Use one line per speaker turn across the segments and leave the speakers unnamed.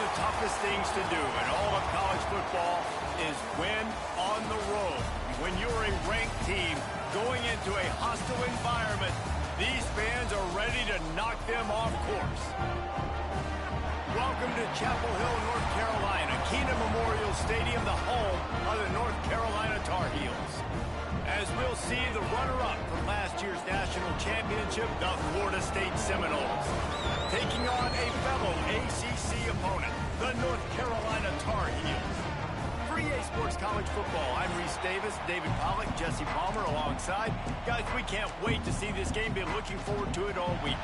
the toughest things to do in all of college football is win on the road. When you're a ranked team going into a hostile environment, these fans are ready to knock them off course. Welcome to Chapel Hill, North Carolina, Keenan Memorial Stadium, the home of the North Carolina Tar Heels. As we'll see the runner-up from last year's national championship, the Florida State Seminoles, taking on a fellow ACC opponent, the North Carolina Tar Heels. For EA Sports College Football, I'm Reese Davis, David Pollack, Jesse Palmer alongside. Guys, we can't wait to see this game. Been looking forward to it all week.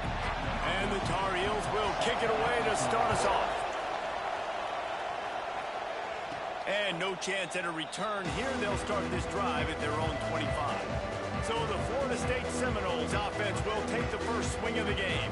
And the Tar Heels will kick it away to start us off. And no chance at a return here. They'll start this drive at their own 25. So the Florida State Seminoles offense will take the first swing of the game.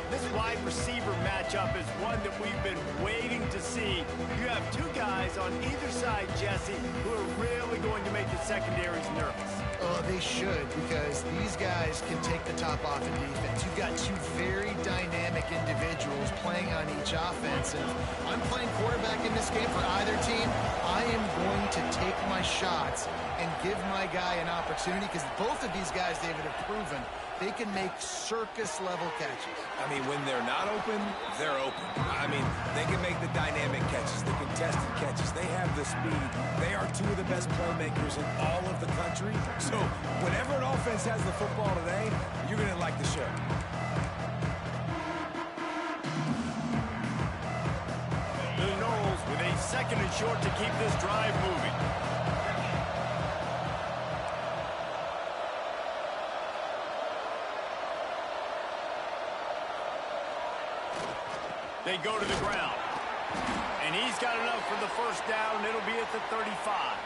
This wide receiver matchup is one that we've been waiting to see. You have two guys on either side, Jesse, who are really going to make the secondaries nervous.
Oh, they should, because these guys can take the top off in defense. You've got two very dynamic individuals playing on each offense, and if I'm playing quarterback in this game for either team, I am going to take my shots and give my guy an opportunity, because both of these guys, David, have proven they can make circus-level catches.
I mean, when they're not open, they're open. I mean, they can make the dynamic catches, the contested catches. They have the speed. They are two of the best playmakers in all of the country. So whenever an offense has the football today, you're going to like the show.
The Noles with a second and short to keep this drive moving. They go to the ground. And he's got enough for the first down. It'll be at the 35.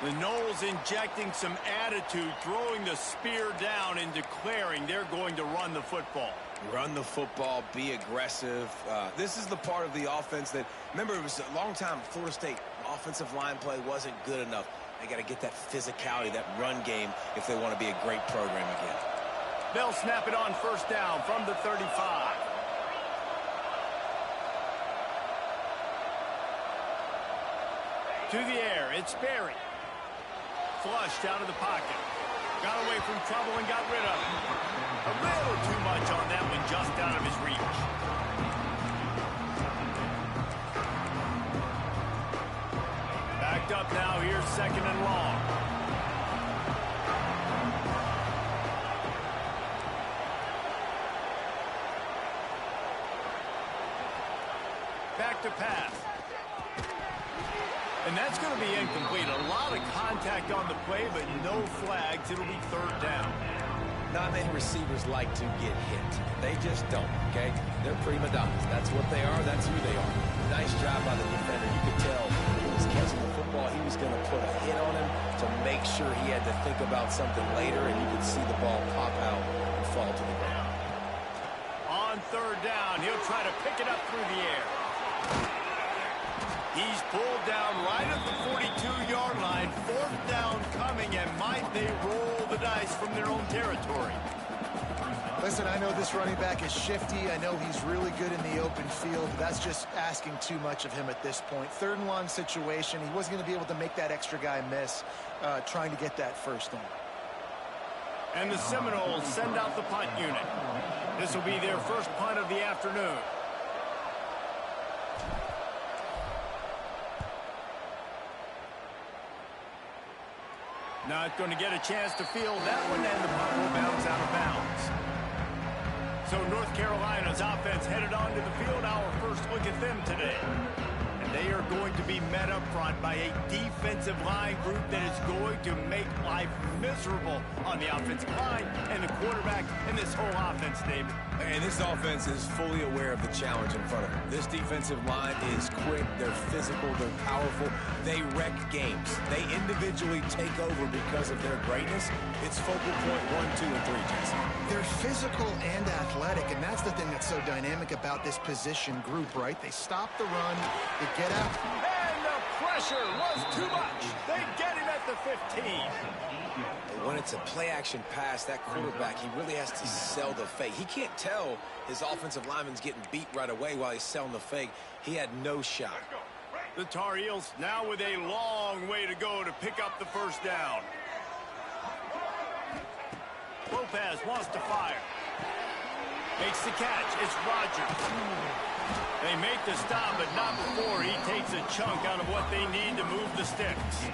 The Noles injecting some attitude, throwing the spear down and declaring they're going to run the football.
Run the football, be aggressive. This is the part of the offense that, remember, it was a long time Florida State offensive line play wasn't good enough. They got to get that physicality, that run game, if they want to be a great program again.
They'll snap it on first down from the 35. To the air, it's Berry. Flushed out of the pocket. Got away from trouble and got rid of it. A little too much on that one, just out of his reach. Backed up now, here's second and long. Back to pass. And that's going to be incomplete. A lot of contact on the play, but no flags. It'll be third down.
Not many receivers like to get hit. They just don't, okay? They're prima donnas. That's what they are. That's who they are. Nice job by the defender. You could tell when he was catching the football, he was going to put a hit on him to make sure he had to think about something later, and you could see the ball pop out and fall to the ground.
On third down, he'll try to pick it up through the air. He's pulled down right at the 42-yard line. Fourth down coming, and might they roll the dice from their own territory?
Listen, I know this running back is shifty. I know he's really good in the open field. That's just asking too much of him at this point. Third and long situation. He wasn't going to be able to make that extra guy miss trying to get that first down.
And the Seminoles send out the punt unit. This will be their first punt of the afternoon. Not going to get a chance to field that one, and the punt will bounce out of bounds. So North Carolina's offense headed onto the field. Our first look at them today. And they are going to be met up front by a defensive line group that is going to make life miserable on the offensive line and the quarterback and this whole offense, David.
And this offense is fully aware of the challenge in front of them. This defensive line is quick, they're physical, they're powerful, they wreck games. They individually take over because of their greatness. It's focal point 1, 2, and 3, Jason.
They're physical and athletic, and that's the thing that's so dynamic about this position group, right? They stop the run, they get out.
And the pressure was too much. They get him at the 15.
When it's a play-action pass, that quarterback, he really has to sell the fake. He can't tell his offensive lineman's getting beat right away while he's selling the fake. He had no shot.
The Tar Heels now with a long way to go to pick up the first down. Lopez wants to fire. Makes the catch. It's Rodgers. They make the stop, but not before he takes a chunk out of what they need to move the sticks.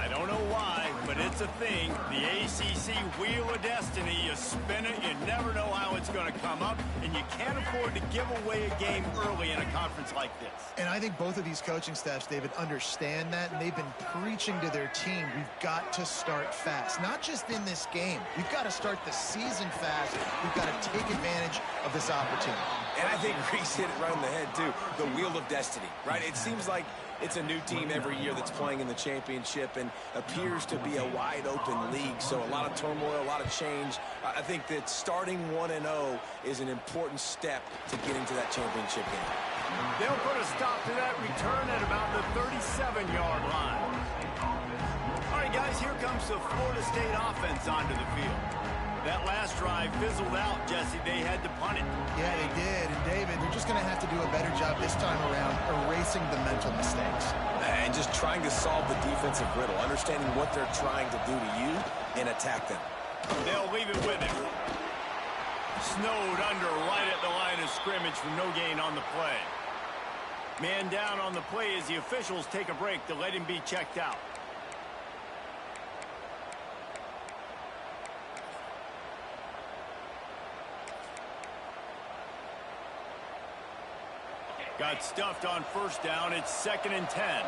I don't know why, but it's a thing. The ACC Wheel of Destiny, you spin it, you never know how it's going to come up, and you can't afford to give away a game early in a conference like this.
And I think both of these coaching staffs, David, understand that, and they've been preaching to their team, we've got to start fast. Not just in this game. We've got to start the season fast. We've got to take advantage of this opportunity.
And I think Reese hit it right on the head, too. The Wheel of Destiny, right? It seems like it's a new team every year that's playing in the championship and appears to be a wide-open league. So a lot of turmoil, a lot of change. I think that starting 1-0 is an important step to getting to that championship game.
They'll put a stop to that return at about the 37-yard line. All right, guys, here comes the Florida State offense onto the field. That last drive fizzled out, Jesse. They had to punt it.
Yeah, they did. And, David, they're just going to have to do a better job this time around erasing the mental mistakes.
And just trying to solve the defensive riddle, understanding what they're trying to do to you and attack them.
They'll leave it with him. Snowed under right at the line of scrimmage for no gain on the play. Man down on the play as the officials take a break to let him be checked out. Got stuffed on first down. It's 2nd and 10.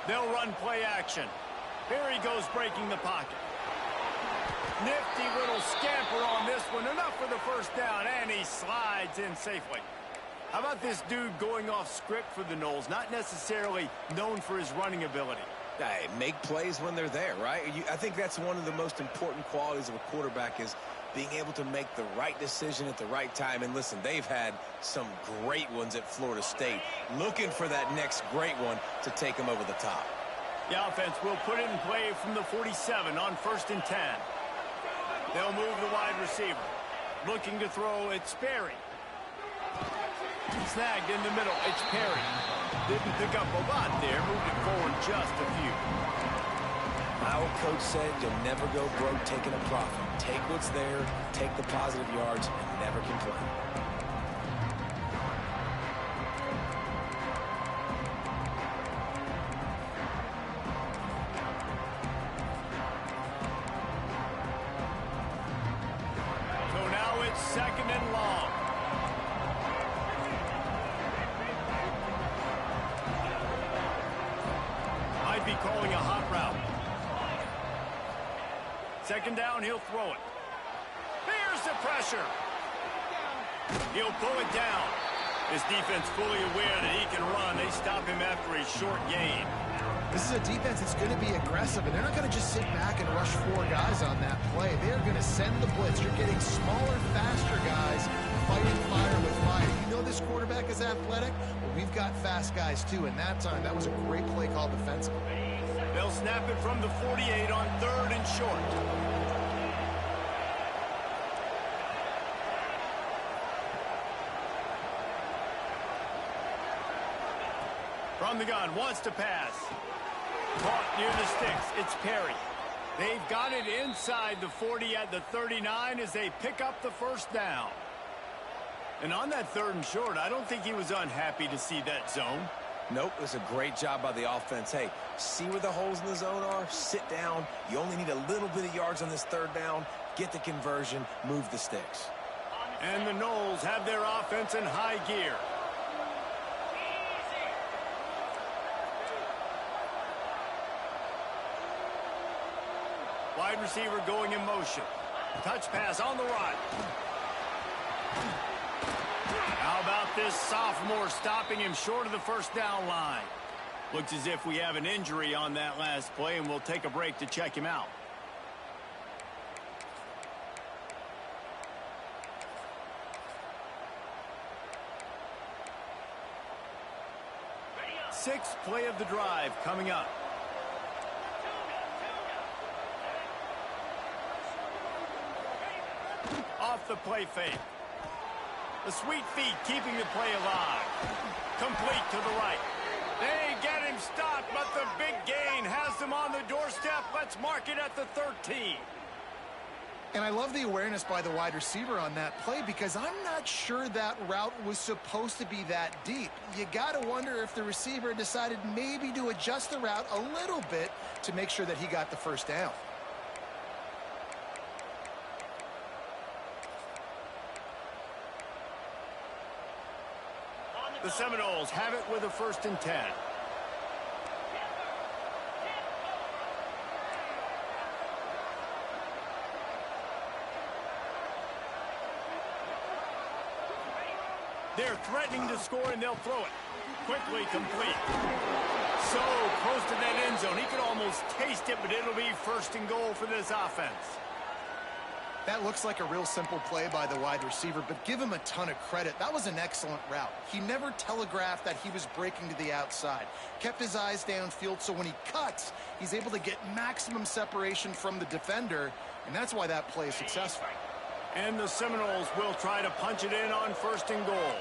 They'll run play action. Here he goes breaking the pocket. Nifty little scamper on this one. Enough for the first down, and he slides in safely. How about this dude going off script for the Noles? Not necessarily known for his running ability.
Hey, make plays when they're there, right? I think that's one of the most important qualities of a quarterback is being able to make the right decision at the right time. And listen, they've had some great ones at Florida State. Looking for that next great one to take them over the top.
The offense will put it in play from the 47 on 1st and 10. They'll move the wide receiver. Looking to throw, it's Perry. Snagged in the middle, it's Perry. Didn't pick up a lot there, moved it forward just a few.
Our coach said you'll never go broke taking a profit. Take what's there, take the positive yards, and never complain.
So now it's 2nd and long. Be calling a hot route. 2nd down, he'll throw it. There's the pressure. He'll pull it down. His defense fully aware that he can run. They stop him after a short gain.
This is a defense that's going to be aggressive, and they're not going to just sit back and rush 4 guys on that play. They're going to send the blitz. You're getting smaller, faster guys fighting fire with fire. You know this quarterback is athletic, but we've got fast guys too, and that time that was a great play call defensively.
They'll snap it from the 48 on 3rd and short. From the gun, wants to pass. Caught near the sticks, it's Perry. They've got it inside the 40 at the 39 as they pick up the first down. And on that 3rd and short, I don't think he was unhappy to see that zone.
Nope, it was a great job by the offense. Hey, see where the holes in the zone are? Sit down. You only need a little bit of yards on this 3rd down. Get the conversion. Move the sticks.
And the Noles have their offense in high gear. Wide receiver going in motion. Touch pass on the right. How about this sophomore stopping him short of the first down line? Looks as if we have an injury on that last play, and we'll take a break to check him out. sixth play of the drive coming up. Off the play fake. The sweet feet keeping the play alive. Complete to the right. They get him stopped, but the big gain has them on the doorstep. Let's mark it at the 13.
And I love the awareness by the wide receiver on that play because I'm not sure that route was supposed to be that deep. You got to wonder if the receiver decided maybe to adjust the route a little bit to make sure that he got the first down.
The Seminoles have it with a 1st and 10. They're threatening to score, and they'll throw it. Quickly complete. So close to that end zone. He could almost taste it, but it'll be 1st and goal for this offense.
That looks like a real simple play by the wide receiver, but give him a ton of credit. That was an excellent route. He never telegraphed that he was breaking to the outside. Kept his eyes downfield, so when he cuts, he's able to get maximum separation from the defender, and that's why that play is successful.
And the Seminoles will try to punch it in on 1st and goal.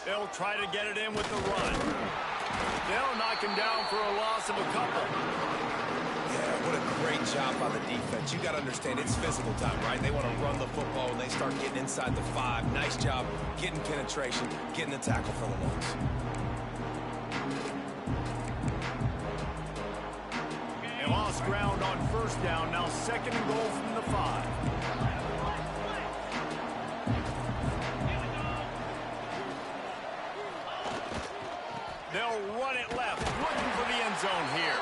They'll try to get it in with the run. They'll knock him down for a loss of a couple.
Yeah, what a great job by the defense. You got to understand, it's physical time, right? They want to run the football, and they start getting inside the 5. Nice job getting penetration, getting the tackle for the loss.
They lost ground on 1st down. Now 2nd and goal from the 5. They'll run it left, looking for the end zone here.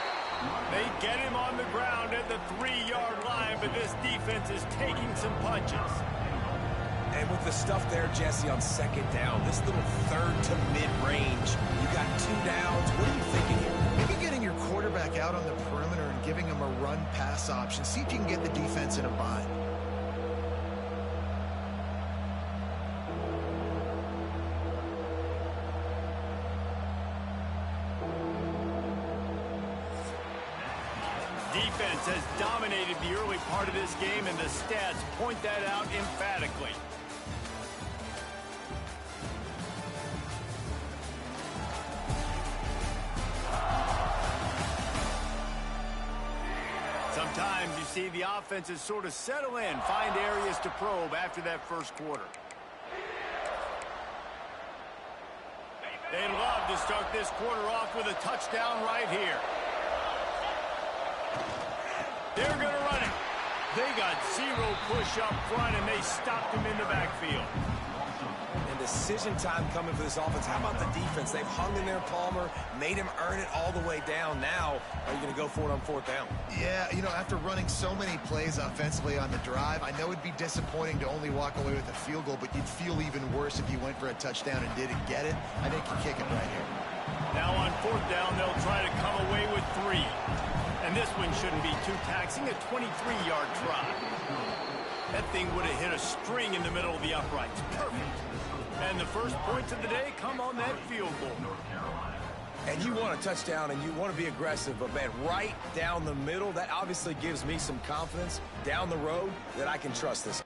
They get him on the ground at the 3-yard line, but this defense is taking some punches.
And with the stuff there, Jesse, on 2nd down, this little 3rd to mid-range, you got 2 downs. What are you thinking here?
Maybe getting your quarterback out on the perimeter and giving him a run-pass option. See if you can get the defense in a bind.
Defense has dominated the early part of this game, and the stats point that out emphatically. Sometimes you see the offenses sort of settle in, find areas to probe after that 1st quarter. They'd love to start this quarter off with a touchdown right here. They're going to run it. They got 0 push up front, and they stopped him in the backfield.
And decision time coming for this offense. How about the defense? They've hung in there, Palmer, made him earn it all the way down. Now, are you going to go for it on 4th down?
Yeah, you know, after running so many plays offensively on the drive, I know it'd be disappointing to only walk away with a field goal, but you'd feel even worse if you went for a touchdown and didn't get it. I think you kick it right here.
Now on 4th down, they'll try to come away with 3. And this one shouldn't be too taxing, a 23-yard try. That thing would have hit a string in the middle of the uprights. Perfect. And the first points of the day come on that field goal.
And you want a touchdown, and you want to be aggressive, but, man, right down the middle, that obviously gives me some confidence down the road that I can trust this.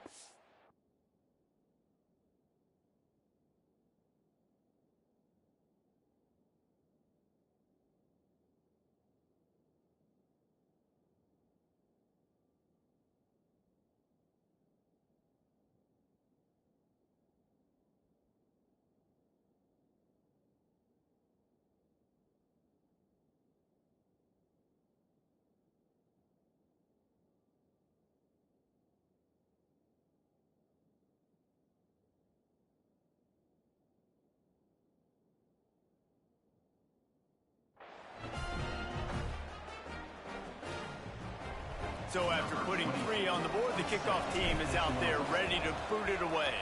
So after putting 3 on the board, the kickoff team is out there ready to boot it away.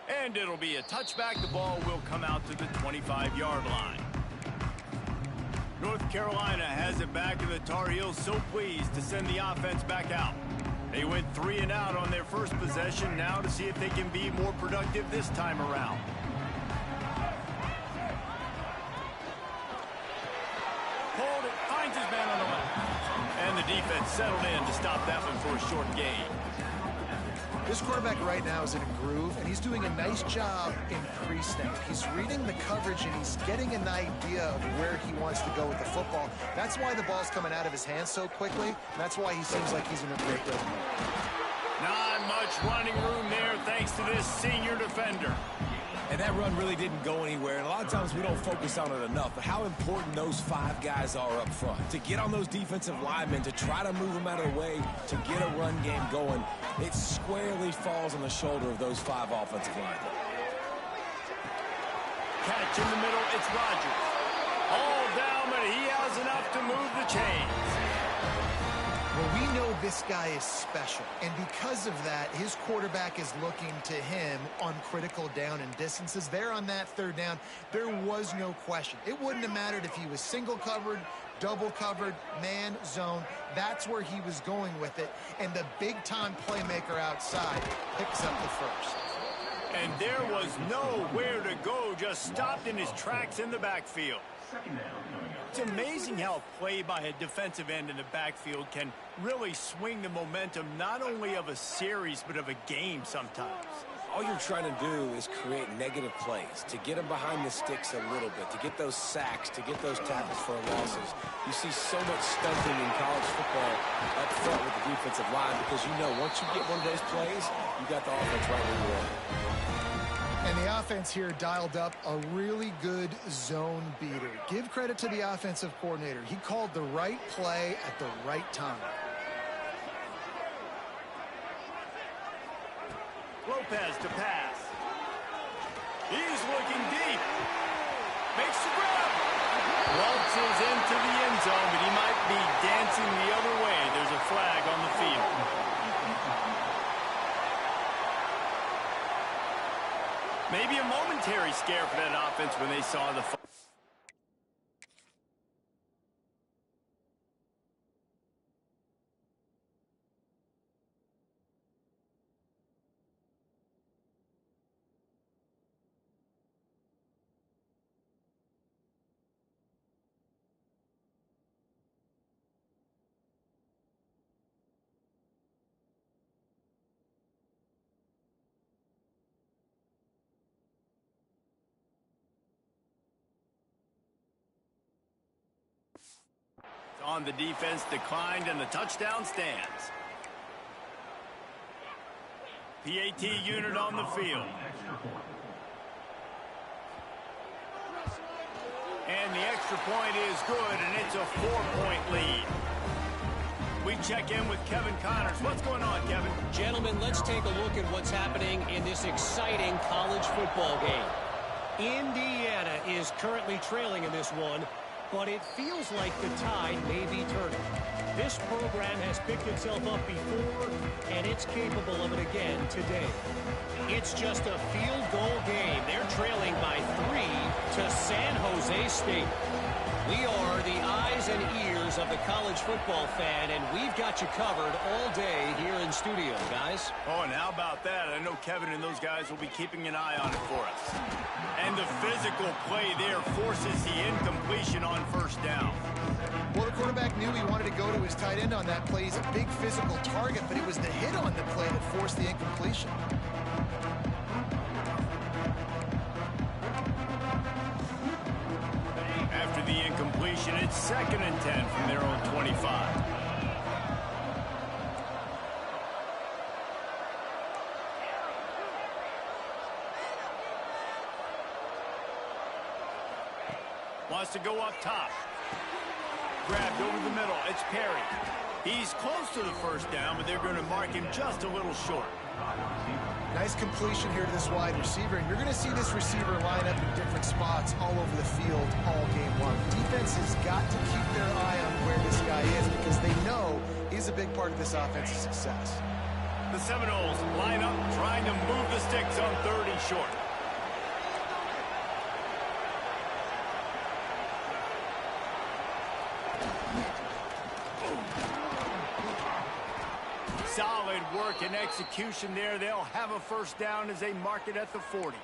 And it'll be a touchback. The ball will come out to the 25-yard line. North Carolina has it back, and the Tar Heels so pleased to send the offense back out. They went 3 and out on their first possession, now to see if they can be more productive this time around. Hold it, finds his man on the left. And the defense settled in to stop that one for a short gain.
This quarterback right now is in a groove, and he's doing a nice job in pre-snap. He's reading the coverage, and he's getting an idea of where he wants to go with the football. That's why the ball's coming out of his hands so quickly, and that's why he seems like he's in a great rhythm.
Not much running room there thanks to this senior defender.
And that run really didn't go anywhere. And a lot of times we don't focus on it enough. But how important those 5 guys are up front. To get on those defensive linemen, to try to move them out of the way, to get a run game going, it squarely falls on the shoulder of those 5 offensive linemen.
Catch in the middle, it's Rodgers. All down, but he has enough to move the chains.
Well, we know this guy is special, and because of that, his quarterback is looking to him on critical down and distances. There on that 3rd down, there was no question. It wouldn't have mattered if he was single covered, double covered, man, zone. That's where he was going with it, and the big-time playmaker outside picks up the first.
And there was nowhere to go, just stopped in his tracks in the backfield. It's amazing how a play by a defensive end in the backfield can really swing the momentum not only of a series but of a game sometimes.
All you're trying to do is create negative plays, to get them behind the sticks a little bit, to get those sacks, to get those tackles for losses. You see so much stunting in college football up front with the defensive line because you know once you get one of those plays, you got the offense right where you are.
And the offense here dialed up a really good zone beater. Give credit to the offensive coordinator. He called the right play at the right time.
Lopez to pass. He's looking deep. Makes the grab. Waltzes into the end zone, but he might be dancing the other way. There's a flag on the field. Maybe a momentary scare for that offense when they saw the... On the defense declined and the touchdown stands. PAT unit on the field. And the extra point is good, and it's a 4-point lead. We check in with Kevin Connors. What's going on, Kevin?
Gentlemen, let's take a look at what's happening in this exciting college football game. Indiana is currently trailing in this one, but it feels like the tide may be turning. This program has picked itself up before, and it's capable of it again today. It's just a field goal game. They're trailing by 3 to San Jose State. We are the eyes and ears of the college football fan, and we've got you covered all day here in studio, guys.
Oh, and how about that? I know Kevin and those guys will be keeping an eye on it for us. And the physical play there forces the incompletion on first down.
Well, the quarterback knew he wanted to go to his tight end on that play. He's a big physical target, but it was the hit on the play that forced the incompletion.
After the incompletion, it's 2nd and 10 from their own 25. Wants to go up top. Grabbed over the middle. It's Perry. He's close to the first down, but they're going to mark him just a little short.
Nice completion here to this wide receiver, and you're going to see this receiver line up in different spots all over the field all game long. Defense has got to keep their eye on where this guy is because they know he's a big part of this offense's success.
The Seminoles line up trying to move the sticks on 3rd and short. Solid work and execution there. They'll have a first down as they mark it at the 40.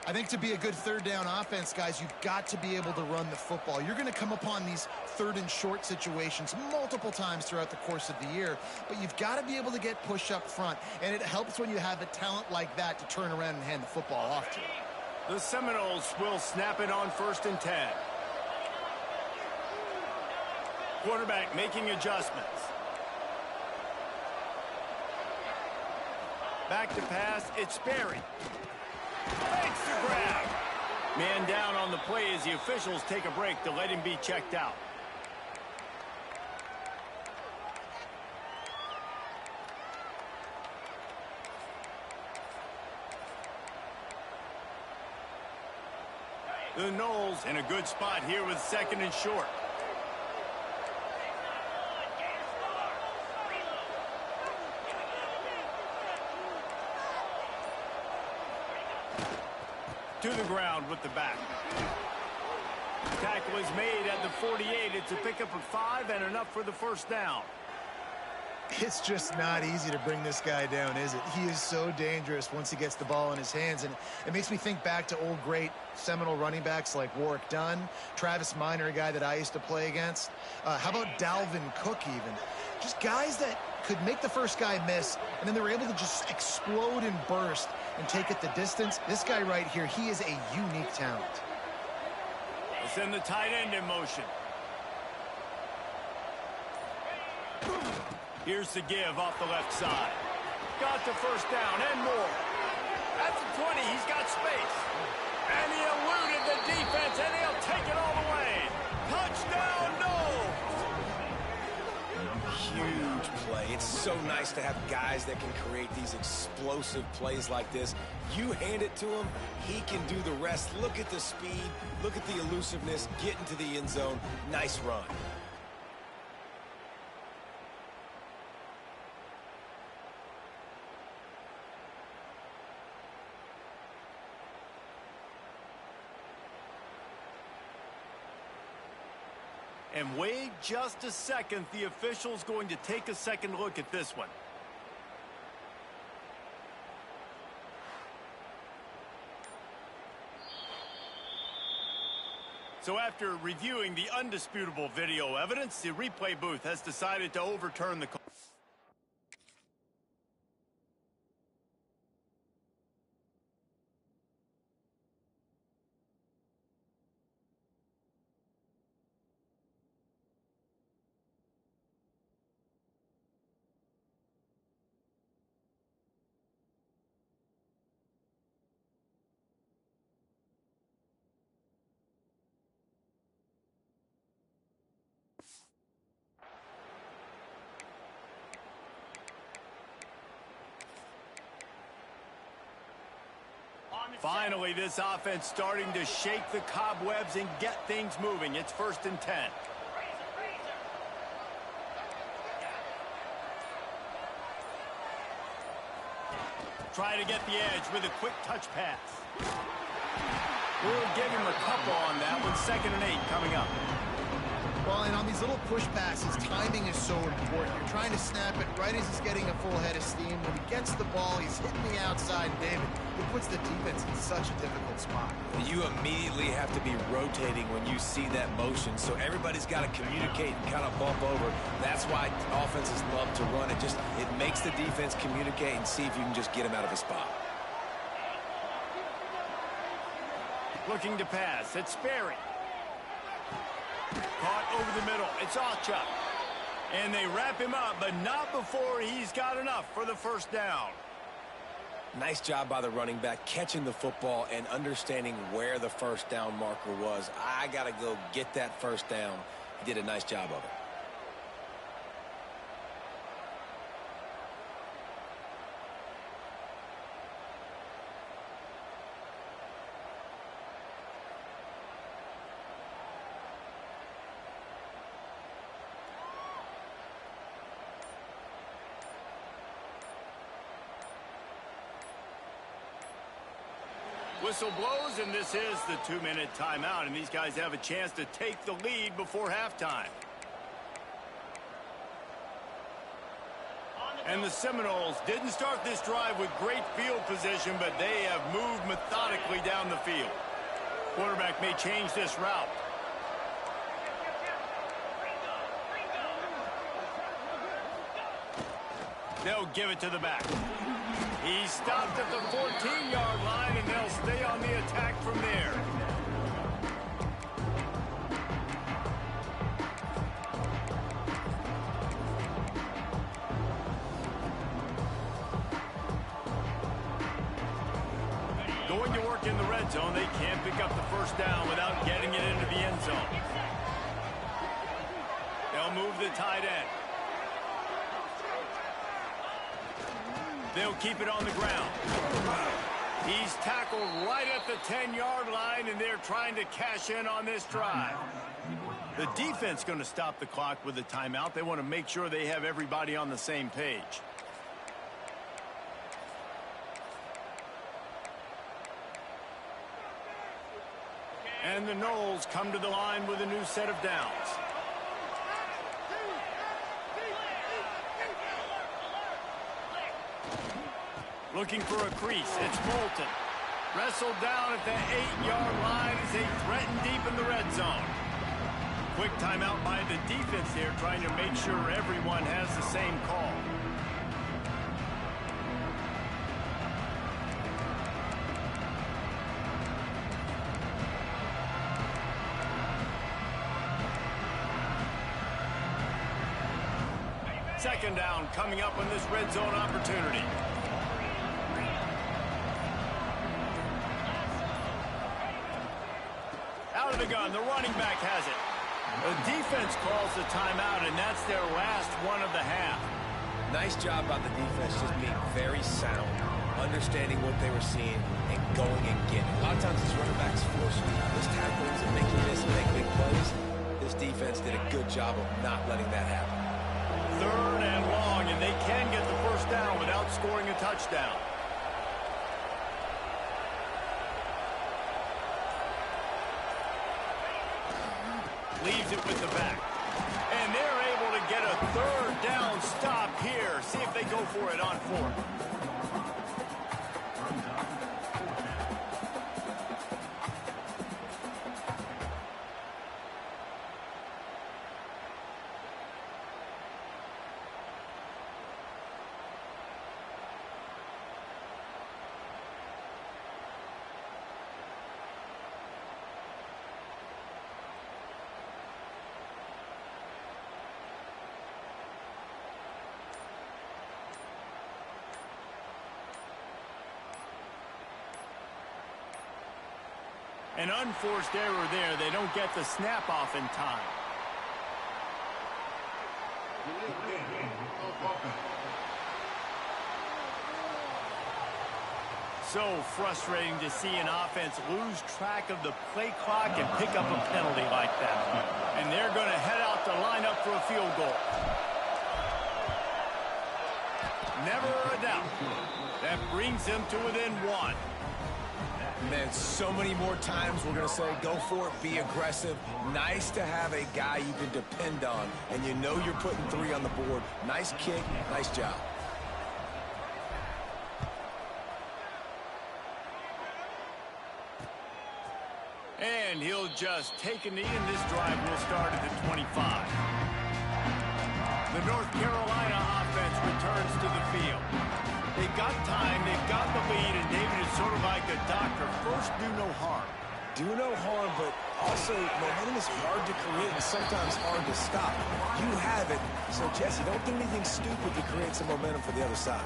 I think to be a good third down offense, guys, you've got to be able to run the football. You're going to come upon these third and short situations multiple times throughout the course of the year, but you've got to be able to get push up front, and it helps when you have a talent like that to turn around and hand the football off to.
The Seminoles will snap it on 1st and 10. Quarterback making adjustments. Back to pass, it's Sperry. Makes the grab. Man down on the play as the officials take a break to let him be checked out. The Noles in a good spot here with 2nd and short. To the ground with the back. Tackle is made at the 48. It's a pickup of 5 and enough for the first down.
It's just not easy to bring this guy down, is it? He is so dangerous once he gets the ball in his hands, and it makes me think back to old great Seminole running backs like Warwick Dunn, Travis Minor, a guy that I used to play against. How about Dalvin Cook even? Just guys that could make the first guy miss, and then they were able to just explode and burst and take it the distance. This guy right here, he is a unique talent.
We'll send the tight end in motion. Here's the give off the left side. Got the first down and more. At the 20, he's got space. And he eluded the defense, and he'll take it all the way. Touchdown, Noles!
Huge play. It's so nice to have guys that can create these explosive plays like this. You hand it to him, he can do the rest. Look at the speed, look at the elusiveness, get into the end zone. Nice run.
And wait just a second. The official's going to take a second look at this one. So after reviewing the undisputable video evidence, the replay booth has decided to overturn the call. Finally, this offense starting to shake the cobwebs and get things moving. It's 1st and 10. Try to get the edge with a quick touch pass. We'll give him a couple on that one. 2nd and 8 coming up.
Well, and on these little push passes, timing is so important. You're trying to snap it right as he's getting a full head of steam. When he gets the ball, he's hitting the outside. And David, it puts the defense in such a difficult spot.
You immediately have to be rotating when you see that motion, so everybody's got to communicate and kind of bump over. That's why offenses love to run it. It makes the defense communicate and see if you can just get him out of a spot.
Looking to pass. It's Sperry. Caught over the middle. It's Ochuk. And they wrap him up, but not before he's got enough for the first down.
Nice job by the running back, catching the football and understanding where the first down marker was. I got to go get that first down. He did a nice job of it.
Whistle blows, and this is the 2-minute timeout, and these guys have a chance to take the lead before halftime. And the Seminoles didn't start this drive with great field position, but they have moved methodically down the field. Quarterback may change this route. They'll give it to the back. He stopped at the 14-yard line, and they'll stay on the attack from there. Going to work in the red zone. They can't pick up the first down without getting it into the end zone. They'll move the tight end. They'll keep it on the ground. He's tackled right at the 10-yard line, and they're trying to cash in on this drive. The defense going to stop the clock with a timeout. They want to make sure they have everybody on the same page. And the Noles come to the line with a new set of downs. Looking for a crease. It's Bolton. Wrestled down at the 8-yard line as they threaten deep in the red zone. Quick timeout by the defense here, trying to make sure everyone has the same call. Second down coming up on this red zone opportunity. Out of the gun, the running back has it. The defense calls the timeout, and that's their last one of the half.
Nice job by the defense, just being very sound, understanding what they were seeing, and going and getting it. A lot of times these running backs force those tackles and making this and make big plays. This defense did a good job of not letting that happen.
Third and long, and they can get the first down without scoring a touchdown. Leaves it with the back. And they're able to get a third down stop here. See if they go for it on fourth. An unforced error there. They don't get the snap off in time. So frustrating to see an offense lose track of the play clock and pick up a penalty like that. And they're going to head out to line up for a field goal. Never a doubt. That brings them to within one.
Man, so many more times we're going to say, go for it, be aggressive. Nice to have a guy you can depend on, and you know you're putting 3 on the board. Nice kick, nice job.
And he'll just take a knee, and this drive will start at the 25. The North Carolina offense returns to the field. They've got time, they've got the lead, and David is sort of like a doctor. First, do no harm.
Do no harm, but also momentum is hard to create and sometimes hard to stop. You have it, so Jesse, don't do anything stupid to create some momentum for the other side.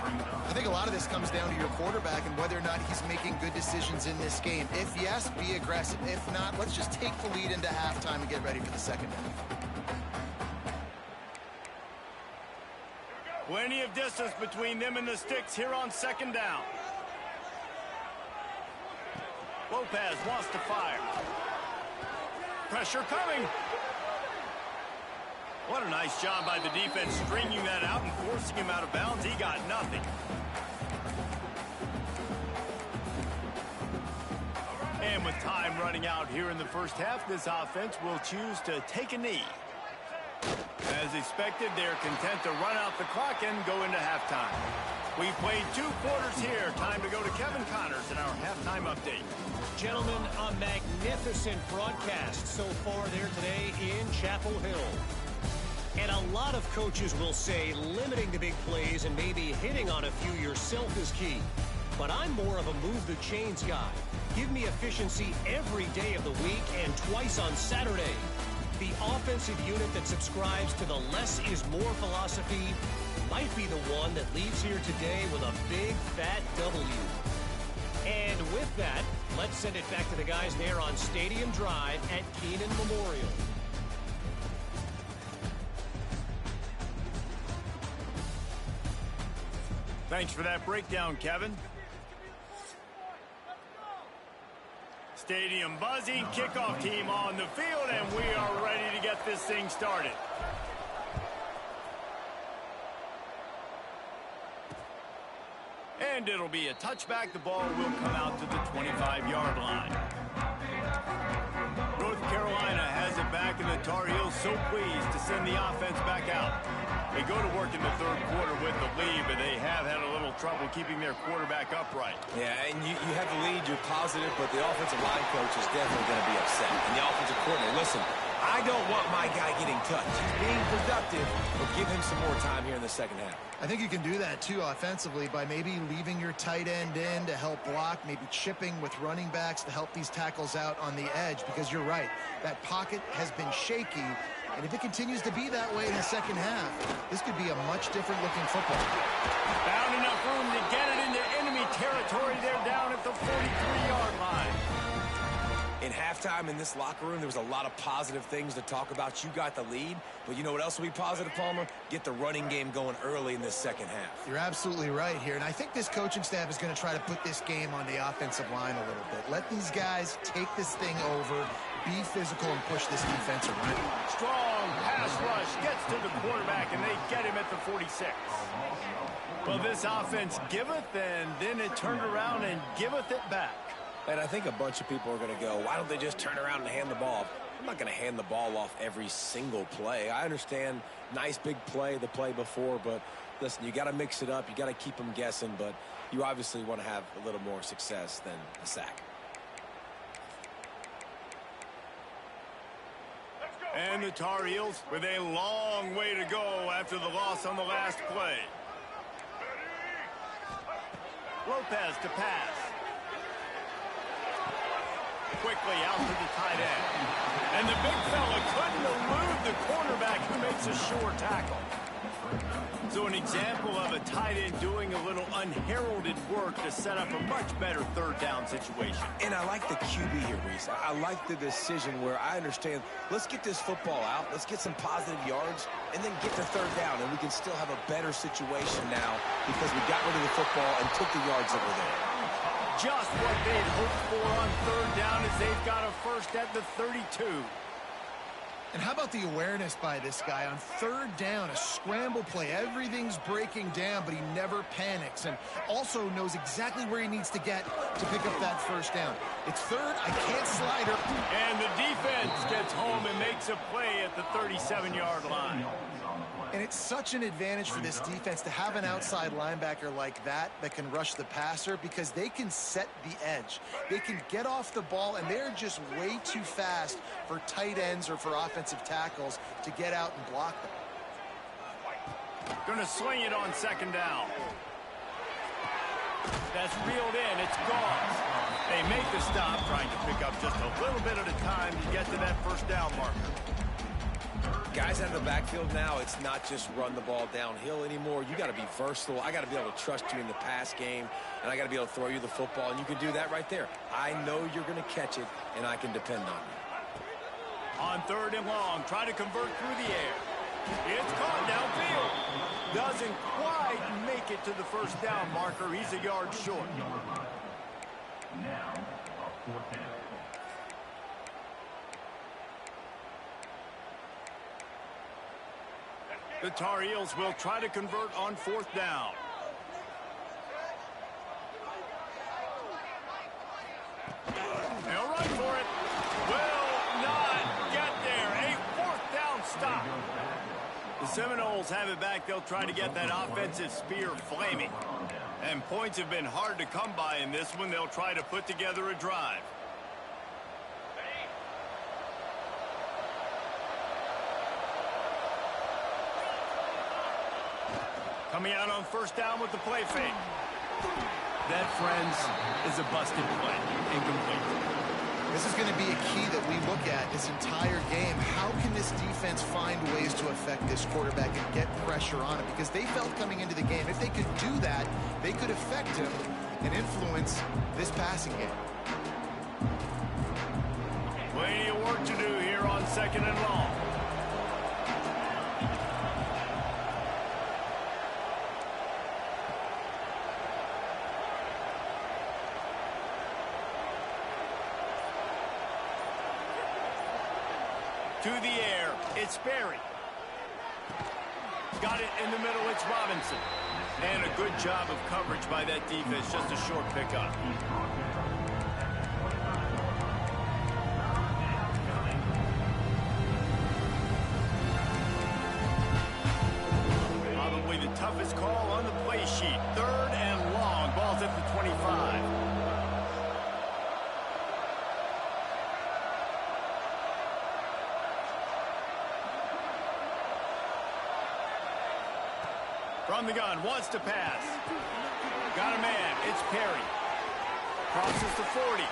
I think a lot of this comes down to your quarterback and whether or not he's making good decisions in this game. If yes, be aggressive. If not, let's just take the lead into halftime and get ready for the second half.
Plenty of distance between them and the sticks here on second down. Lopez wants to fire. Pressure coming. What a nice job by the defense stringing that out and forcing him out of bounds. He got nothing. And with time running out here in the first half, this offense will choose to take a knee. As expected, they're content to run out the clock and go into halftime. We played 2 quarters here. Time to go to Kevin Connors in our halftime update.
Gentlemen, a magnificent broadcast so far there today in Chapel Hill. And a lot of coaches will say limiting the big plays and maybe hitting on a few yourself is key. But I'm more of a move the chains guy. Give me efficiency every day of the week and twice on Saturday. The offensive unit that subscribes to the less is more philosophy might be the one that leaves here today with a big fat W. And with that, let's send it back to the guys there on Stadium Drive at Keenan Memorial.
Thanks for that breakdown, Kevin. Stadium buzzing, kickoff team on the field, and we are ready to get this thing started. And it'll be a touchback. The ball will come out to the 25-yard line. North Carolina has it back, and the Tar Heels so pleased to send the offense back out. They go to work in the third quarter with the lead, but they have had a little trouble keeping their quarterback upright. Yeah, and you have the lead, you're positive, but the offensive line coach is definitely going to be upset. And the offensive coordinator, listen, I don't want my guy getting touched. He's being productive, but give him some more time here in the second half.
I think you can do that, too, offensively, by maybe leaving your tight end in to help block, maybe chipping with running backs to help these tackles out on the edge, because you're right. That pocket has been shaky, and if it continues to be that way in the second half, this could be a much different looking football.
Found enough room to get it into enemy territory. They're down at the 43-yard line.
In halftime in this locker room, there was a lot of positive things to talk about. You got the lead, but you know what else will be positive, Palmer? Get the running game going early in this second half.
You're absolutely right here, and I think this coaching staff is going to try to put this game on the offensive line a little bit. Let these guys take this thing over, be physical, and push this defense around.
Strong pass rush gets to the quarterback, and they get him at the 46. Well, this offense giveth, and then it turned around and giveth it back.
And I think a bunch of people are going to go, why don't they just turn around and hand the ball off? I'm not going to hand the ball off every single play. I understand nice big play, the play before, but listen, you got to mix it up. You got to keep them guessing, but you obviously want to have a little more success than a sack.
And the Tar Heels with a long way to go after the loss on the last play. Lopez to pass. Quickly out to the tight end. And the big fella couldn't elude the cornerback who makes a sure tackle. So an example of a tight end doing a little unheralded work to set up a much better third down situation.
And I like the QB here, Reese. I like the decision where I understand, let's get this football out, let's get some positive yards, and then get to third down, and we can still have a better situation now because we got rid of the football and took the yards that were there.
Just what they'd hoped for on third down as they've got a first at the 32.
And how about the awareness by this guy on third down, a scramble play. Everything's breaking down, but he never panics and also knows exactly where he needs to get to pick up that first down. It's third, I can't slide her.
And the defense gets home and makes a play at the 37-yard line.
And it's such an advantage for this defense to have an outside linebacker like that can rush the passer because they can set the edge. They can get off the ball, and they're just way too fast for tight ends or for offensive tackles to get out and block them.
Going to swing it on second down. That's reeled in. It's gone. They make the stop, trying to pick up just a little bit at a time to get to that first down marker.
Guys out of the backfield now, it's not just run the ball downhill anymore. You got to be versatile. I got to be able to trust you in the pass game, and I got to be able to throw you the football, and you can do that right there. I know you're going to catch it, and I can depend on you.
On third and long, try to convert through the air. It's caught downfield. Doesn't quite make it to the first down marker. He's a yard short. Now, fourth down. The Tar Heels will try to convert on fourth down. They'll run for it. Will not get there. A fourth down stop. Seminoles have it back. They'll try to get that offensive spear flaming. And points have been hard to come by in this one. They'll try to put together a drive. Coming out on first down with the play fake. That, friends, is a busted play. Incomplete.
This is going to be a key that we look at this entire game. How can this defense find ways to affect this quarterback and get pressure on him? Because they felt coming into the game, if they could do that, they could affect him and influence this passing game.
Plenty of work to do here on 2nd and long. To the air, it's Berry. Got it in the middle, it's Robinson. And a good job of coverage by that defense, just a short pickup. Probably the toughest call on the play sheet. 3rd and long, ball's at the 25. From the gun, wants to pass. Got a man, it's Perry. Crosses the 40.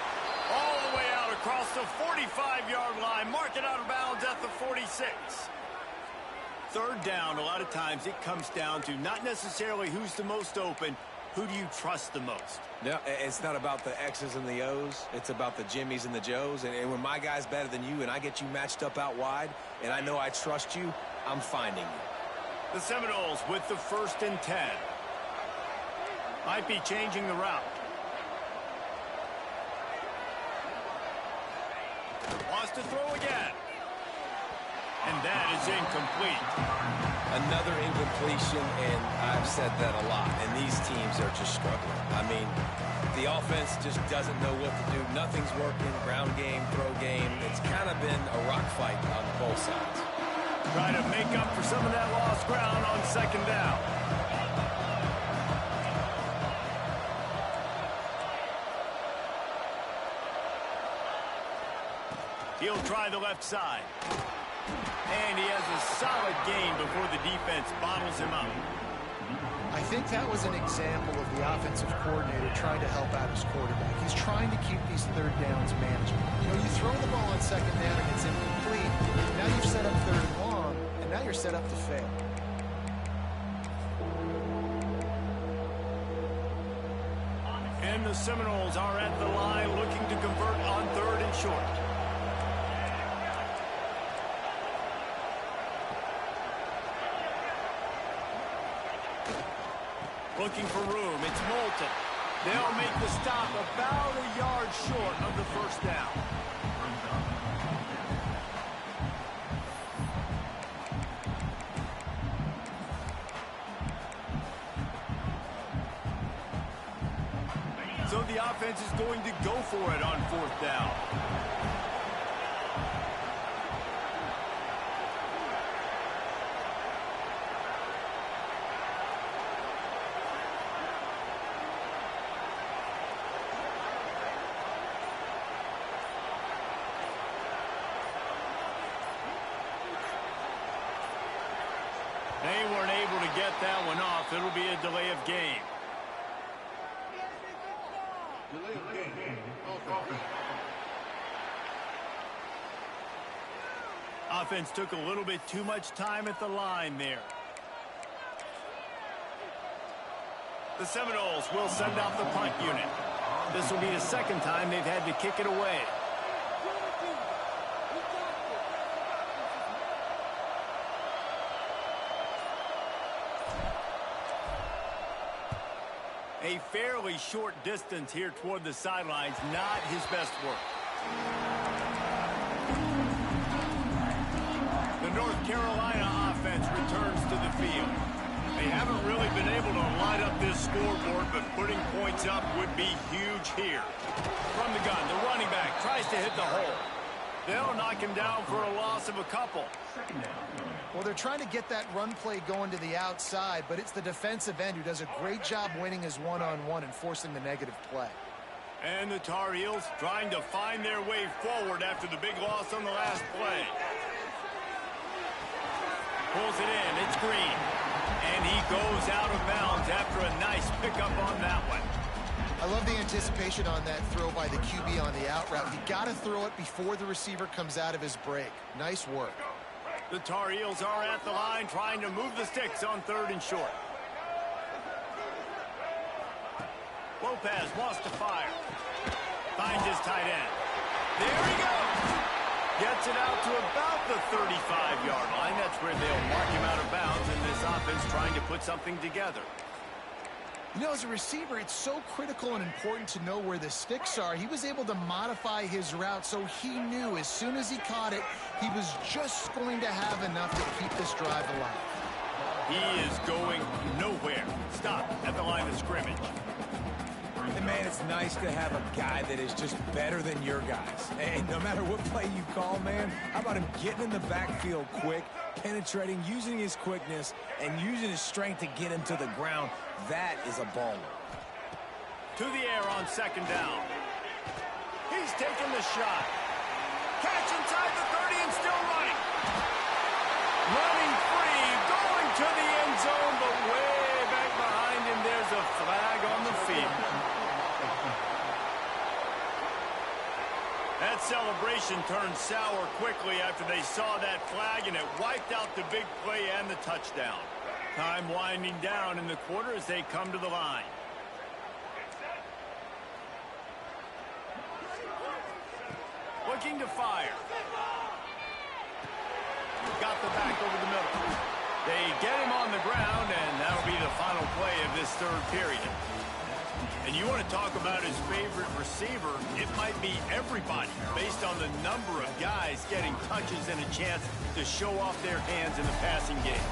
All the way out across the 45-yard line. Mark it out of bounds at the 46. 3rd down, a lot of times it comes down to not necessarily who's the most open, who do you trust the most?
No, it's not about the X's and the O's. It's about the Jimmys and the Joes. And when my guy's better than you and I get you matched up out wide and I know I trust you, I'm finding you.
The Seminoles with the 1st and 10. Might be changing the route. Wants to throw again. And that is incomplete.
Another incompletion, and I've said that a lot. And these teams are just struggling. I mean, the offense just doesn't know what to do. Nothing's working. Ground game, throw game. It's kind of been a rock fight on both sides.
Trying to make up for some of that lost ground on 2nd down. He'll try the left side. And he has a solid gain before the defense bottles him up.
I think that was an example of the offensive coordinator trying to help out his quarterback. He's trying to keep these 3rd downs manageable. You know, you throw the ball on 2nd down and it's incomplete. Now you've set up 3rd and long, and now you're set up to fail.
And the Seminoles are at the line looking to convert on 3rd and short. Looking for room, it's Moulton. They'll make the stop about a yard short of the 1st down. So the offense is going to go for it on 4th down. They weren't able to get that one off. It'll be a delay of game. Offense took a little bit too much time at the line there. The Seminoles will send out the punt unit. This will be the 2nd time they've had to kick it away. A fairly short distance here toward the sidelines, not his best work. The North Carolina offense returns to the field. They haven't really been able to light up this scoreboard, but putting points up would be huge here. From the gun, the running back tries to hit the hole. They'll knock him down for a loss of a couple.
Well, they're trying to get that run play going to the outside, but it's the defensive end who does a great job winning his one-on-one and forcing the negative play.
And the Tar Heels trying to find their way forward after the big loss on the last play. Pulls it in. It's Green. And he goes out of bounds after a nice pickup on that one.
I love the anticipation on that throw by the QB on the out route. You got to throw it before the receiver comes out of his break. Nice work.
The Tar Heels are at the line trying to move the sticks on 3rd and short. Lopez wants to fire. Finds his tight end. There he goes. Gets it out to about the 35-yard line. That's where they'll mark him out of bounds in this offense trying to put something together.
You know, as a receiver, it's so critical and important to know where the sticks are. He was able to modify his route so he knew as soon as he caught it, he was just going to have enough to keep this drive alive.
He is going nowhere. Stop at the line of scrimmage.
And man, it's nice to have a guy that is just better than your guys. And no matter what play you call, man, how about him getting in the backfield quick, penetrating, using his quickness, and using his strength to get him to the ground. That is a baller.
To the air on 2nd down. He's taking the shot. Catch inside the 30 and still running. Running free, going to the end zone, but way back behind him, there's a flag on the field. That celebration turned sour quickly after they saw that flag, and it wiped out the big play and the touchdown. Time winding down in the quarter as they come to the line. Looking to fire. Got the back over the middle. They get him on the ground, and that'll be the final play of this 3rd period. And you want to talk about his favorite receiver, it might be everybody based on the number of guys getting touches and a chance to show off their hands in the passing game.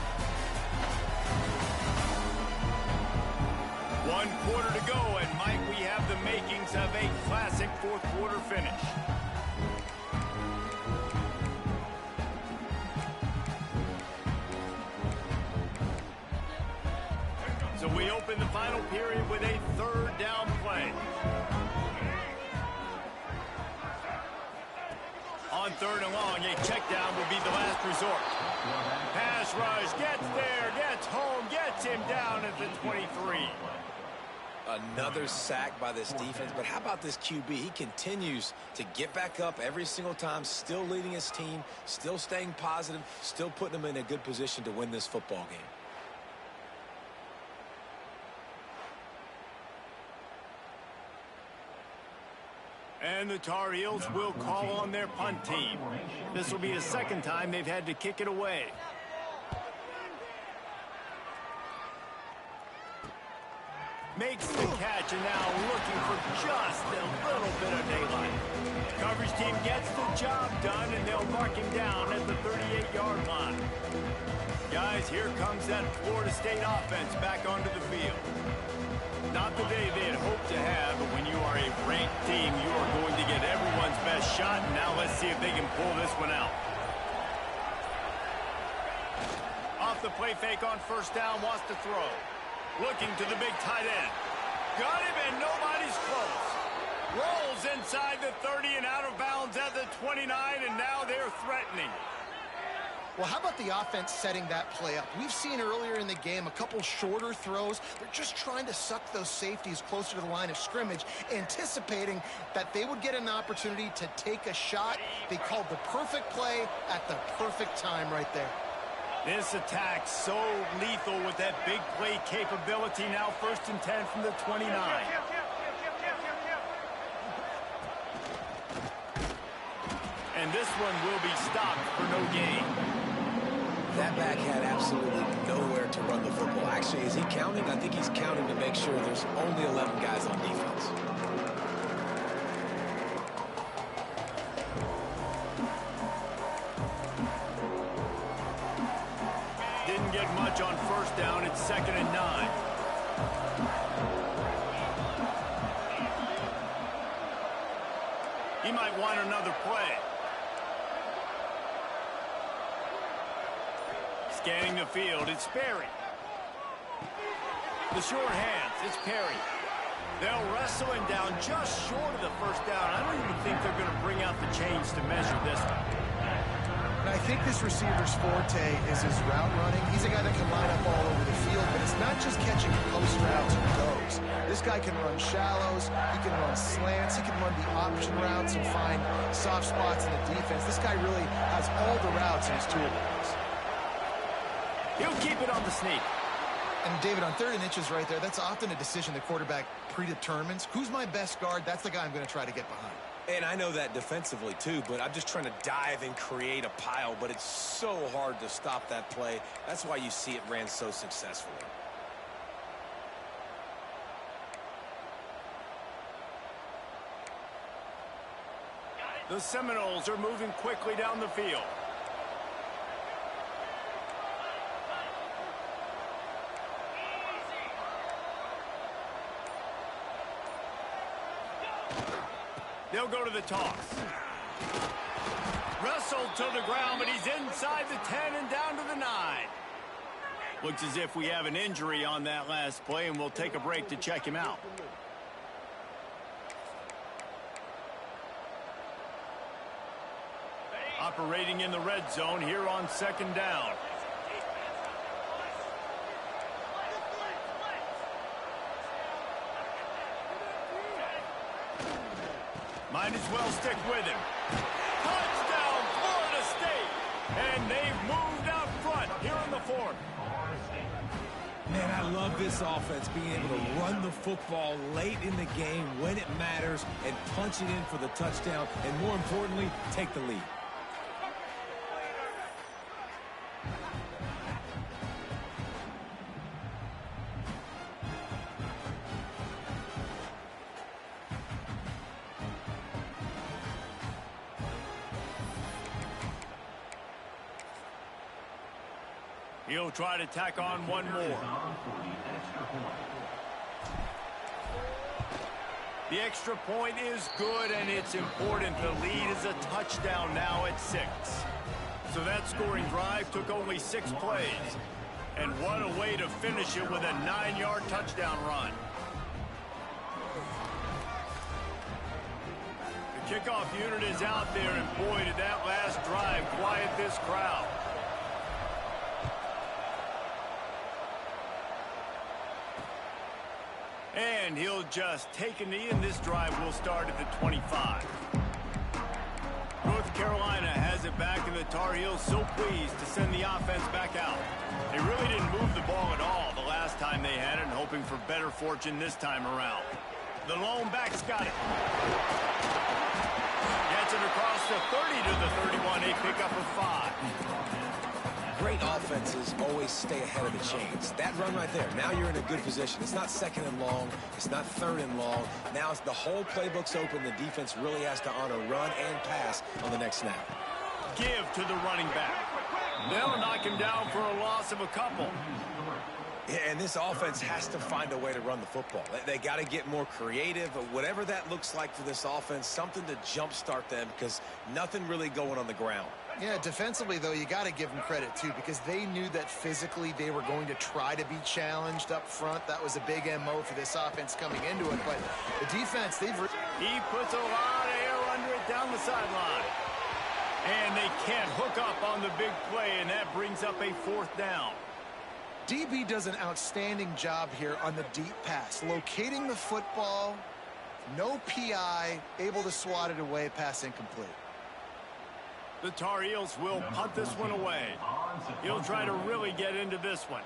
1 quarter to go, and might we have the makings of a classic 4th quarter finish. So we open the final period with a 3rd down play. On 3rd and long, a check down will be the last resort. Pass rush, gets there, gets home, gets him down at the 23.
Another sack by this defense, but how about this QB? He continues to get back up every single time, still leading his team, still staying positive, still putting them in a good position to win this football game.
And the Tar Heels will call on their punt team. This will be the 2nd time they've had to kick it away. Makes the catch, and now looking for just a little bit of daylight. Coverage team gets the job done, and they'll mark him down at the 38-yard line. Guys, here comes that Florida State offense back onto the field. Not the day they had hoped to have, but when you are a ranked team, you are going to get everyone's best shot. And now let's see if they can pull this one out. Off the play fake on 1st down, wants to throw. Looking to the big tight end. Got him, and nobody's close. Rolls inside the 30 and out of bounds at the 29, and now they're threatening.
Well, how about the offense setting that play up? We've seen earlier in the game a couple shorter throws. They're just trying to suck those safeties closer to the line of scrimmage, anticipating that they would get an opportunity to take a shot. They called the perfect play at the perfect time right there.
This attack so lethal with that big play capability. Now 1st and 10 from the 29. And this one will be stopped for no gain.
That back had absolutely nowhere to run the football. Actually, is he counting? I think he's counting to make sure there's only 11 guys on defense.
Didn't get much on 1st down. It's 2nd and 9. He might want another play. Scanning the field, it's Perry. The short hands, it's Perry. They'll wrestle him down just short of the first down. I don't even think they're going to bring out the chains to measure this one.
And I think this receiver's forte is his route running. He's a guy that can line up all over the field, but it's not just catching post routes and goes. This guy can run shallows, he can run slants, he can run the option routes and find soft spots in the defense. This guy really has all the routes in his toolbox.
He'll keep it on the sneak.
And David, on 3rd and inches right there, that's often a decision the quarterback predetermines. Who's my best guard? That's the guy I'm going to try to get behind.
And I know that defensively, too, but I'm just trying to dive and create a pile, but it's so hard to stop that play. That's why you see it ran so successfully.
The Seminoles are moving quickly down the field. They'll go to the toss. Wrestled to the ground, but he's inside the 10 and down to the 9. Looks as if we have an injury on that last play, and we'll take a break to check him out. Operating in the red zone here on 2nd down. Might as well stick with him. Touchdown, Florida State! And they've moved out front here in the 4th.
Man, I love this offense, being able to run the football late in the game when it matters and punch it in for the touchdown, and more importantly, take the lead.
He'll try to tack on one more. The extra point is good, and it's important. The lead is a touchdown now at 6. So that scoring drive took only 6 plays. And what a way to finish it with a 9-yard touchdown run. The kickoff unit is out there, and boy, did that last drive quiet this crowd. And he'll just take a knee, and this drive will start at the 25. North Carolina has it back, and the Tar Heels so pleased to send the offense back out. They really didn't move the ball at all the last time they had it, and hoping for better fortune this time around. The lone back's got it. Gets it across the 30 to the 31, a pickup of 5.
Great offenses always stay ahead of the chains. That run right there, now you're in a good position. It's not 2nd and long. It's not 3rd and long. Now it's the whole playbook's open. The defense really has to honor run and pass on the next snap.
Give to the running back. They'll knock him down for a loss of a couple.
Yeah, and this offense has to find a way to run the football. They got to get more creative, but whatever that looks like for this offense, something to jumpstart them, because nothing really going on the ground.
Yeah, defensively, though, you got to give them credit, too, because they knew that physically they were going to try to be challenged up front. That was a big MO for this offense coming into it. But the defense,
he puts a lot of air under it down the sideline. And they can't hook up on the big play, and that brings up a 4th down.
DB does an outstanding job here on the deep pass, locating the football, no PI, able to swat it away, pass incomplete.
The Tar Heels will punt this one away. He'll try to really get into this one.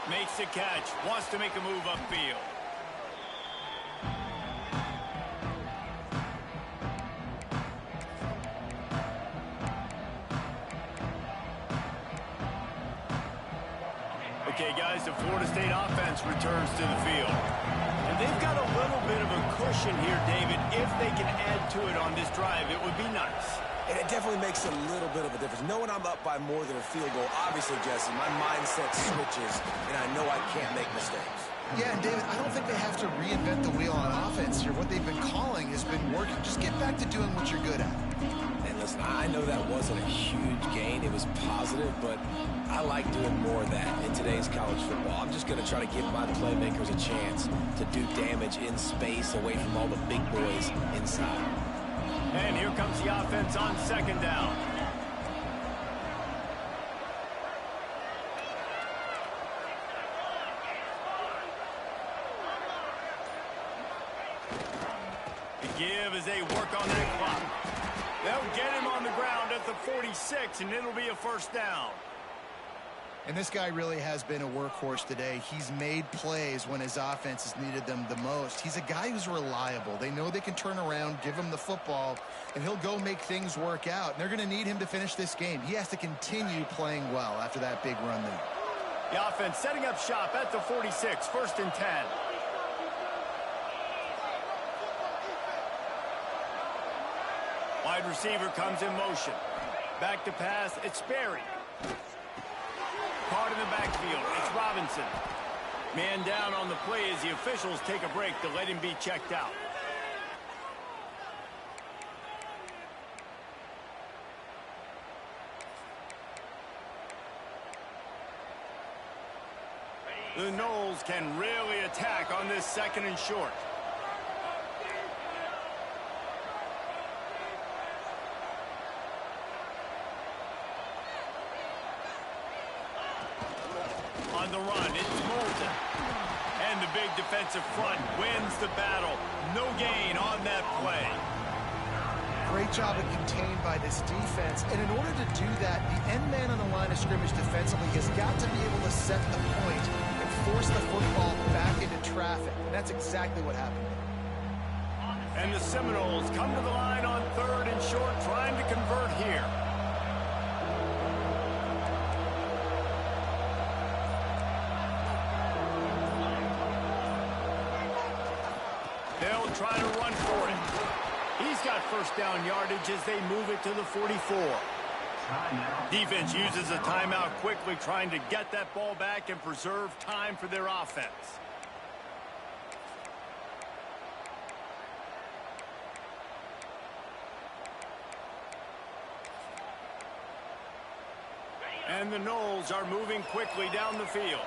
Makes the catch, wants to make a move upfield. Okay, guys, the Florida State offense returns to the field. And they've got a little bit of a cushion here, David. If they can add to it on this drive, it would be nice.
And it definitely makes a little bit of a difference. Knowing I'm up by more than a field goal, obviously, Jesse, my mindset switches, and I know I can't make mistakes.
Yeah, and David, I don't think they have to reinvent the wheel on offense here. What they've been calling has been working. Just get back to doing what you're good at.
And listen, I know that wasn't a huge gain. It was positive, but I like doing more of that in today's college football. I'm just going to try to give my playmakers a chance to do damage in space away from all the big boys inside.
And here comes the offense on second down. The give as they work on that clock. They'll get him on the ground at the 46, and it'll be a first down.
And this guy really has been a workhorse today. He's made plays when his offense has needed them the most. He's a guy who's reliable. They know they can turn around, give him the football, and he'll go make things work out. And they're going to need him to finish this game. He has to continue playing well after that big run there.
The offense setting up shop at the 46, first and 10. Wide receiver comes in motion. Back to pass, it's Sperry. Caught in the backfield, it's Robinson. Man down on the play as the officials take a break to let him be checked out. The Noles can really attack on this second and short. On the run, it's Moulton. And the big defensive front wins the battle. No gain on that play.
Great job of contained by this defense. And in order to do that, the end man on the line of scrimmage defensively has got to be able to set the point and force the football back into traffic. And that's exactly what happened.
And the Seminoles come to the line on third and short, trying to convert here. They'll try to run for it. He's got first down yardage as they move it to the 44. Defense uses a timeout quickly, trying to get that ball back and preserve time for their offense. And the Noles are moving quickly down the field.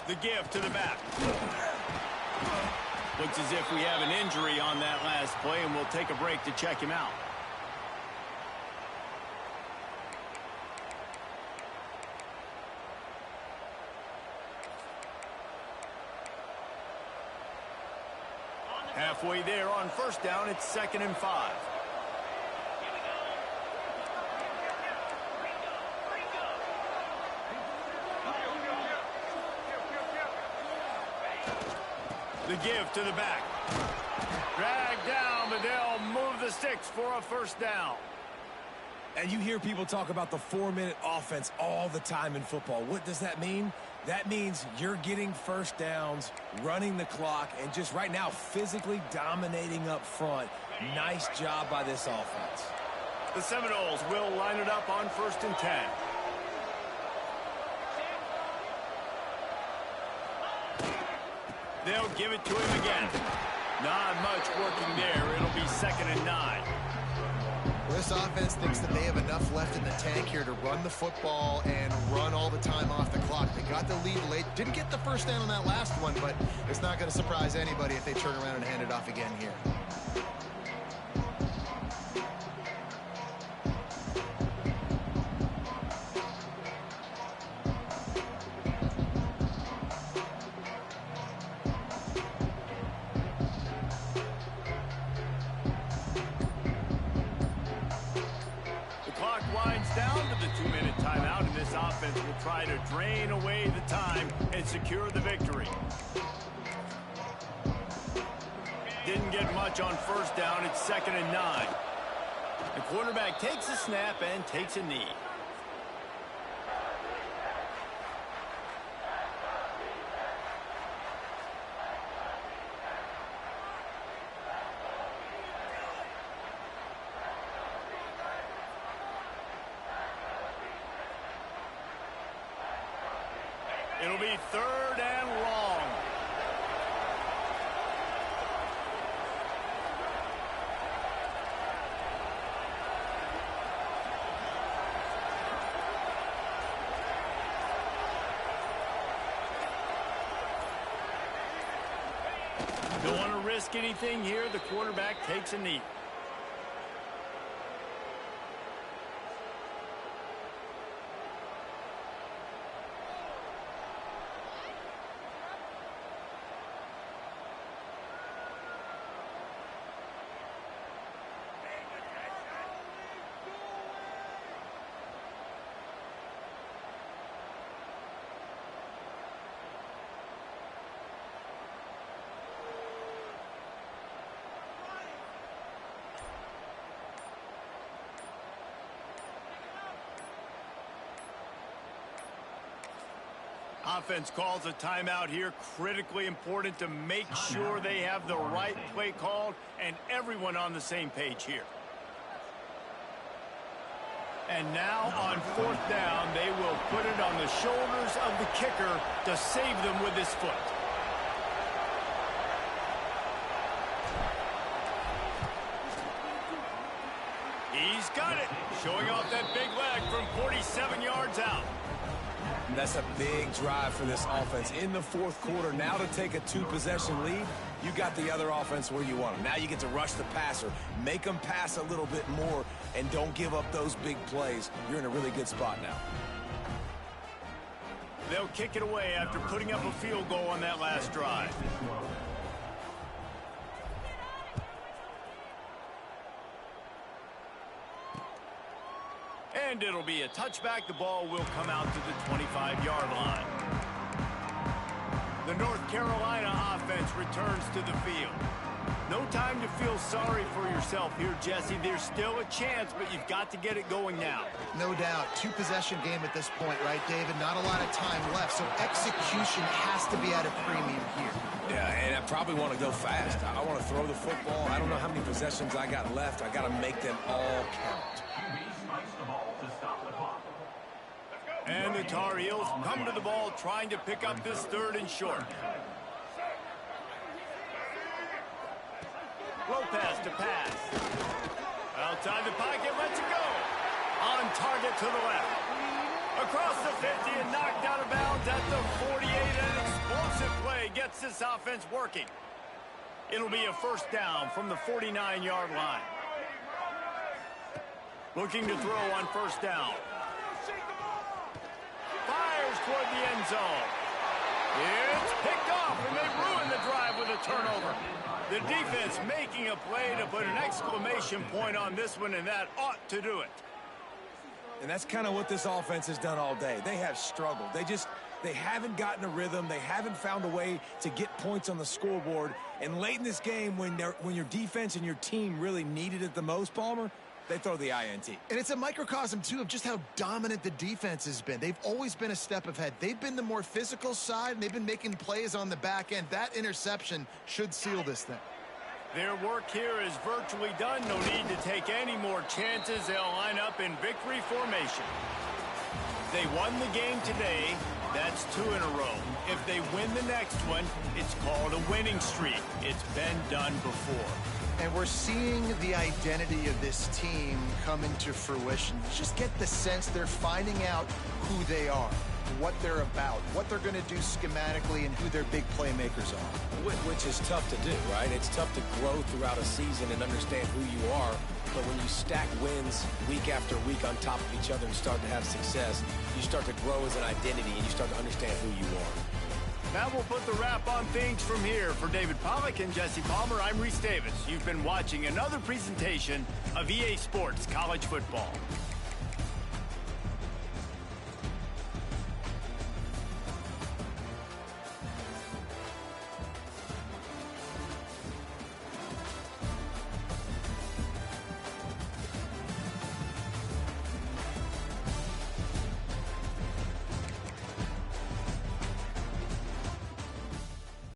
The give to the back. Looks as if we have an injury on that last play, and we'll take a break to check him out. Halfway there on first down, it's 2nd and 5. The give to the back. Dragged down, but they'll move the sticks for a first down.
And you hear people talk about the 4-minute offense all the time in football. What does that mean? That means you're getting first downs, running the clock, and just right now physically dominating up front. Nice job by this offense.
The Seminoles will line it up on 1st and 10. They'll give it to him again. Not much working there. It'll be 2nd and 9.
This offense thinks that they have enough left in the tank here to run the football and run all the time off the clock. They got the lead late. Didn't get the first down on that last one, but it's not going to surprise anybody if they turn around and hand it off again here.
Down to the 2-minute timeout, and this offense will try to drain away the time and secure the victory. Didn't get much on first down. It's 2nd and 9. The quarterback takes a snap and takes a knee. It'll be 3rd and long. Don't want to risk anything here. The quarterback takes a knee. Offense calls a timeout here. Critically important to make sure they have the right play called and everyone on the same page here. And now on 4th down, they will put it on the shoulders of the kicker to save them with his foot. He's got it, showing off that big leg from 47 yards out.
And that's a big drive for this offense in the 4th quarter. Now to take a 2-possession lead, you got the other offense where you want them. Now you get to rush the passer, make them pass a little bit more, and don't give up those big plays. You're in a really good spot now.
They'll kick it away after putting up a field goal on that last drive. And it'll be a touchback. The ball will come out to the 25-yard line. The North Carolina offense returns to the field. No time to feel sorry for yourself here, Jesse. There's still a chance, but you've got to get it going now.
No doubt. 2-possession game at this point, right, David? Not a lot of time left, so execution has to be at a premium here.
Yeah, and I probably want to go fast. I want to throw the football. I don't know how many possessions I got left. I got to make them all count.
And the Tar Heels come to the ball trying to pick up this 3rd and short. Lopez to pass. Outside the pocket, lets it go. On target to the left. Across the 50 and knocked out of bounds at the 48. An explosive play gets this offense working. It'll be a 1st down from the 49-yard line. Looking to throw on 1st down. Fires toward the end zone. It's picked off, and they ruin the drive with a turnover. The defense making a play to put an exclamation point on this one, and that ought to do it.
And that's kind of what this offense has done all day. They have struggled. They haven't gotten a rhythm. They haven't found a way to get points on the scoreboard. And late in this game, when your defense and your team really needed it the most, Palmer, they throw the INT.
And it's a microcosm, too, of just how dominant the defense has been. They've always been a step ahead. They've been the more physical side, and they've been making plays on the back end. That interception should seal this thing.
Their work here is virtually done. No need to take any more chances. They'll line up in victory formation. They won the game today. That's 2 in a row. If they win the next one, it's called a winning streak. It's been done before.
And we're seeing the identity of this team come into fruition. You just get the sense they're finding out who they are, what they're about, what they're going to do schematically, and who their big playmakers are.
Which is tough to do, right? It's tough to grow throughout a season and understand who you are. But when you stack wins week after week on top of each other and start to have success, you start to grow as an identity and you start to understand who you are.
Now we'll put the wrap on things from here. For David Pollack and Jesse Palmer, I'm Reese Davis. You've been watching another presentation of EA Sports College Football.